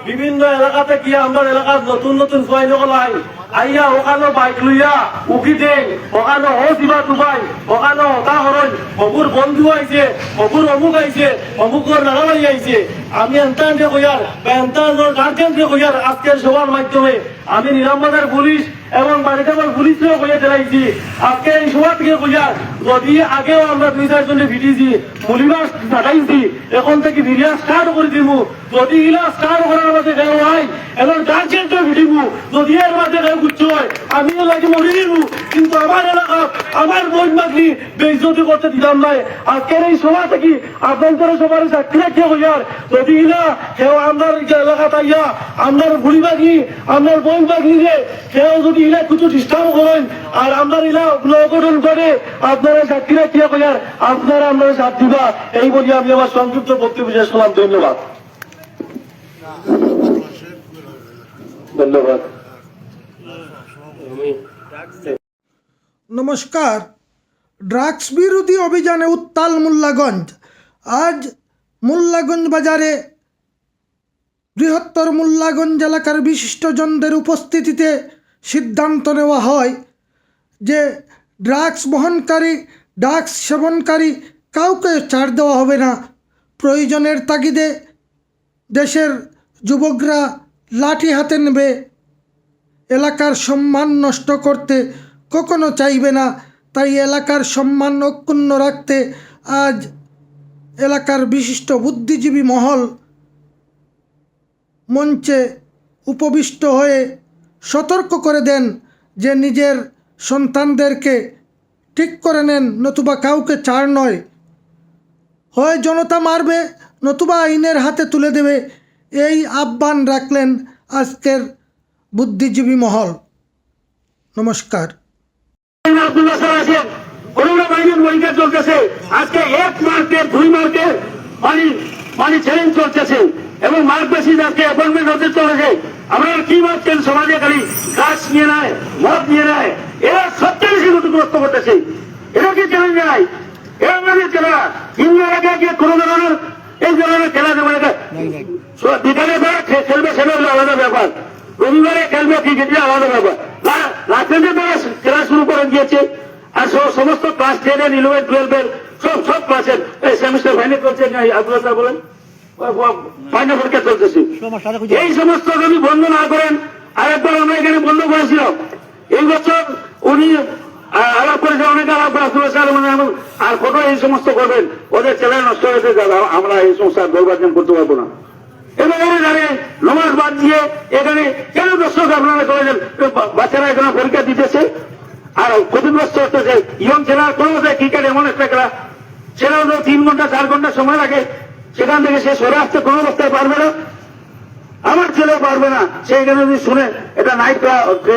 বিভিন্ন এলাকাতে গিয়ে আমরা এলাকার নতুন নতুন ফুয়াই নকলাই আইয়া ওখানো বাইক লইয়া উকি দেন ওখানো ও দিবা দুবাই ওখানো হতা হরণ অমুর বন্ধু আইছে অমুর অমুক আইছে অমুকর নানাবাড়ি আইছে আমি এন্তানকে কইয়ার বা এন্তানোর গার্জেনকে কইয়ার আজকের সবার মাধ্যমে আমি নিরামবাজার পুলিশ এবং বাড়িটাবার পুলিশকেও কইয়া দিলাইছি আজকে এই সভা থেকে কইয়ার যদি আগেও আমরা 2-4 জনে ভিডিয়েছি মুলিবাস ফাটাইছি এখন থেকে ভিডিও স্টার্ট করে দিব যদি ইলা স্টার্ট করার মাঝে কেউ হয় এখন গার্জেনকে ভিডিব যদি এর মাঝে কেউ গুচ্ছ হয় আমিও লাগে মরে দিব কিন্তু আমার এলাকা আমার বোন মাগলি বেইজ্জতি করতে দিলাম নাই আজকের এই সভা থেকে আপনাদের সবার সাক্ষী রাখিয়া কইয়ার যদি ইলা কেউ আমার এলাকা তাইয়া আমার ভুড়ি বাগি আমার বোন বাগি যে কেউ যদি ইলা কিছু ডিস্টার্ব করেন আর আমরা ইলা অঘটন করে আপনারা সাক্ষী রাখিয়া কইয়ার আপনারা আপনারা সাথ দিবা এই বলি আমি আমার সংক্ষিপ্ত বক্তব্য শেষ করলাম ধন্যবাদ ধন্যবাদ নমস্কার। ড্রাগস বিরোধী অভিযানে উত্তাল মোল্লাগঞ্জ। আজ মোল্লাগঞ্জ বাজারে বৃহত্তর মোল্লাগঞ্জ এলাকার বিশিষ্টজনদের উপস্থিতিতে সিদ্ধান্ত নেওয়া হয় যে ড্রাগস বহনকারী ড্রাগস সেবনকারী কাউকে ছাড় দেওয়া হবে না। প্রয়োজনের তাগিদে দেশের যুবকরা লাঠি হাতে নেবে, এলাকার সম্মান নষ্ট করতে কখনো চাইবে না। তাই এলাকার সম্মান অক্ষুণ্ণ রাখতে আজ এলাকার বিশিষ্ট বুদ্ধিজীবী মহল মঞ্চে উপবিষ্ট হয়ে সতর্ক করে দেন যে নিজের সন্তানদেরকে ঠিক করে নেন, নতুবা কাউকে ছাড় নয়, হয় জনতা মারবে নতুবা আইনের হাতে তুলে দেবে। এই আহ্বান রাখলেন আজকের বুদ্ধিজীবী মহল। নমস্কার। চলতেছে আজকে 1 মার্কের 2 মার্কের পানি চ্যালেঞ্জ চলতেছে এবং মার্ক বেশি আজকে অ্যাপয়েন্টমেন্ট হতে চলেছে। আমরা কি ভাবছেন সমাজে খালি গাছ নিয়ে নেয় মদ নিয়ে নেয়, এরা সবচেয়ে বেশি ক্ষতিগ্রস্ত করতেছে। এরা কি চ্যালেঞ্জ জানায়? এরা আমাদের খেলা ইন্ডিয়ার আগে গিয়ে কোনো ধরনের এই ধরনের খেলা দেবে বিকালে খেলবে সেটা হলো আলাদা ব্যাপার, রবিবারে খেলবে ক্রিকেট আলাদা ব্যাপার। রাত্রে তারা খেলা শুরু করে দিয়েছে আর সমস্ত ক্লাস 10-এর 11-12-এর সব ক্লাসের সেমিস্টার ফাইনাল করছে আব্দুল্লাহ বলেন ফাইনাল পরীক্ষা চলতেছে। এই সমস্ত যদি বন্ধ না করেন, আরেকবার আমরা এখানে বন্ধ করেছিল এই বছর উনি আলাপ করেছে অনেক আলাপ আর কত এই সমস্ত করবেন, ওদের ছেলে নষ্ট হয়েছে যাবে, আমরা এই সমস্ত দৌর্বার্জন করতে পারবো না। এবং এখানে নমাজ বাদ দিয়ে এখানে কেন দর্শক আপনারা করেছেন বাচ্চারা এখানে পরীক্ষা দিতেছে আর ক্ষতিগ্রস্ত হতেছে। ইয়ং ছেলেরা কোনো ক্রিকেট এমন একটা খেলা, ছেলেরা 3 ঘন্টা 4 ঘন্টা সময় লাগে, সেখান থেকে সে সরে আসতে কোনো অবস্থায় পারবে না, আমার ছেলেও পারবে না। সেইখানে যদি শুনে এটা নাইট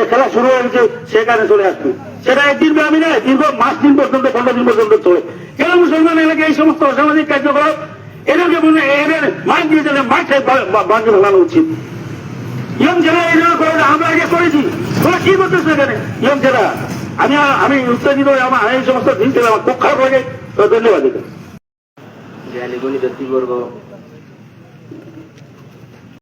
খেলা শুরু হয়েছে সেখানে চলে আসবে, সেটা একদিন ব্যাপী নয়, দীর্ঘ মাস দিন পর্যন্ত 15 দিন পর্যন্ত চলে। কেন মুসলমান এলাকায় এই সমস্ত অসামাজিক কার্যকলাপ এদেরকে বলে এদের মাঠ দিয়ে দিলে মাঠে বাঁধে ফেলানো উচিত। ইয়ং ছেলে এই জন্য করে আমরা আগে করেছি, তোরা কি করতেছে এখানে ইয়ং ছেলে? আমি উত্তেজিত আমার এই সমস্ত দিন ছিল আমার খুব খারাপ লাগে। ধন্যবাদ। ব্যক্তিবর্গ